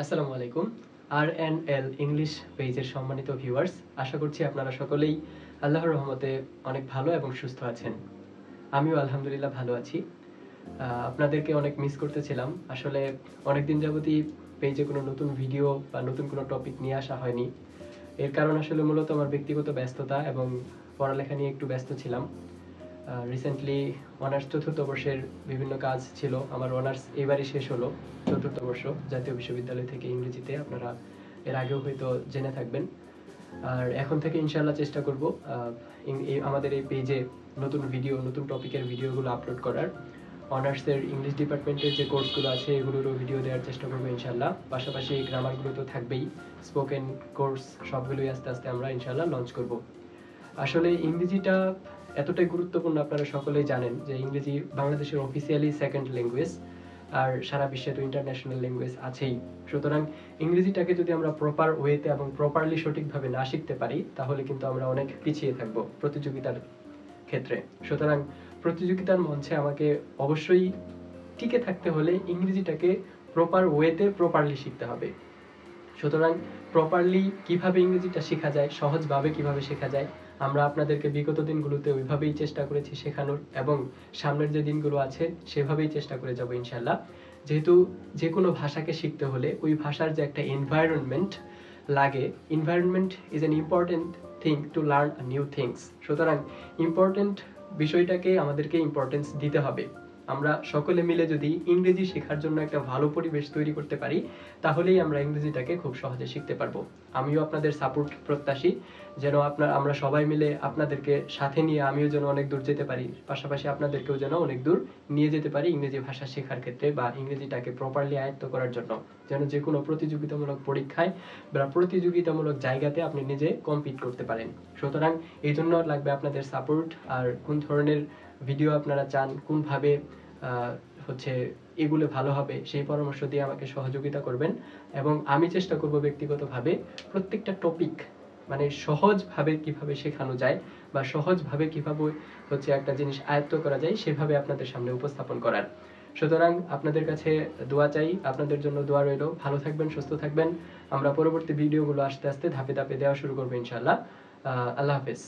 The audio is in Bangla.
আসসালামু আলাইকুম। আর&এল ইংলিশ পেজের সম্মানিত ভিউয়ার্স, আশা করছি আপনারা সকলেই আল্লাহর রহমতে অনেক ভালো এবং সুস্থ আছেন। আমিও আলহামদুলিল্লাহ ভালো আছি। আপনাদেরকে অনেক মিস করতেছিলাম। আসলে অনেকদিন যাবতই পেজে কোনো নতুন ভিডিও বা নতুন কোনো টপিক নিয়ে আসা হয়নি। এর কারণ আসলে মূলত আমার ব্যক্তিগত ব্যস্ততা এবং পড়ালেখা নিয়ে একটু ব্যস্ত ছিলাম। রিসেন্টলি অনার্স চতুর্থ বর্ষের বিভিন্ন কাজ ছিল। আমার অনার্স এবারই শেষ হলো, চতুর্থ বর্ষ জাতীয় বিশ্ববিদ্যালয় থেকে ইংরেজিতে। আপনারা এর আগেও হয়তো জেনে থাকবেন। আর এখন থেকে ইনশাআল্লাহ চেষ্টা করব আমাদের এই পেজে নতুন ভিডিও, নতুন টপিকের ভিডিওগুলো আপলোড করার। অনার্সের ইংলিশ ডিপার্টমেন্টের যে কোর্সগুলো আছে এগুলোরও ভিডিও দেওয়ার চেষ্টা করবো ইনশাআল্লাহ। পাশাপাশি গ্রামারগুলো তো থাকবেই, স্পোকেন কোর্স সবগুলোই আস্তে আস্তে আমরা ইনশাআল্লাহ লঞ্চ করব। আসলে ইংরেজিটা এতটাই গুরুত্বপূর্ণ, আপনারা সকলেই জানেন যে ইংরেজি বাংলাদেশের অফিসিয়ালি সেকেন্ড ল্যাঙ্গুয়েজ, আর সারা বিশ্বে তো ইন্টারন্যাশনাল ল্যাঙ্গুয়েজ আছেই। সুতরাং ইংরেজিটাকে যদি আমরা প্রপার ওয়েতে এবং প্রপারলি সঠিকভাবে না শিখতে পারি তাহলে কিন্তু আমরা অনেক পিছিয়ে থাকবো প্রতিযোগিতার ক্ষেত্রে। সুতরাং প্রতিযোগিতার মঞ্চে আমাকে অবশ্যই টিকে থাকতে হলে ইংরেজিটাকে প্রপার ওয়েতে প্রপারলি শিখতে হবে। সুতরাং প্রপারলি কিভাবে ইংরেজিটা শেখা যায়, সহজভাবে কিভাবে শেখা যায়, আমরা আপনাদেরকে বিগত দিনগুলোতে ওইভাবেই চেষ্টা করেছি শেখানোর, এবং সামনের যে দিনগুলো আছে সেভাবেই চেষ্টা করে যাব ইনশাল্লাহ। যেহেতু যে কোনো ভাষাকে শিখতে হলে ওই ভাষার যে একটা এনভায়রনমেন্ট লাগে, environment is an important thing to learn new things. সুতরাং ইম্পর্টেন্ট বিষয়টাকে আমাদেরকে ইম্পর্টেন্স দিতে হবে। আমরা সকলে মিলে যদি ইংরেজি শেখার জন্য একটা ভালো পরিবেশ তৈরি করতে পারি তাহলেই আমরা ইংরেজিটাকে খুব সহজে শিখতে পারবো। আমিও আপনাদের সাপোর্ট প্রত্যাশী, যেন আমরা সবাই মিলে আপনাদেরকে সাথে নিয়ে আমিও যেন অনেক দূর যেতে পারি, পাশাপাশি আপনাদেরকেও যেন অনেক দূর নিয়ে যেতে পারি ইংরেজি ভাষা শেখার ক্ষেত্রে বা ইংরেজিটাকে প্রপারলি আয়ত্ত করার জন্য, যেন যে কোনো প্রতিযোগিতামূলক পরীক্ষায় বা প্রতিযোগিতামূলক জায়গাতে আপনি নিজে কম্পিট করতে পারেন। সুতরাং এই জন্য লাগবে আপনাদের সাপোর্ট। আর কোন ধরনের ভিডিও আপনারা চান, কোনভাবে হচ্ছে এগুলো ভালো হবে সেই পরামর্শ দিয়ে আমাকে সহযোগিতা করবেন। এবং আমি চেষ্টা করব ব্যক্তিগতভাবে প্রত্যেকটা টপিক মানে সহজভাবে কিভাবে শেখানো যায় বা সহজভাবে কিভাবে হচ্ছে একটা জিনিস আয়ত্ত করা যায় সেভাবে আপনাদের সামনে উপস্থাপন করার। সুতরাং আপনাদের কাছে দোয়া চাই, আপনাদের জন্য দোয়া রইল। ভালো থাকবেন, সুস্থ থাকবেন। আমরা পরবর্তী ভিডিওগুলো আস্তে আস্তে ধাপে ধাপে দেওয়া শুরু করবো ইনশাআল্লাহ। আল্লাহ হাফেজ।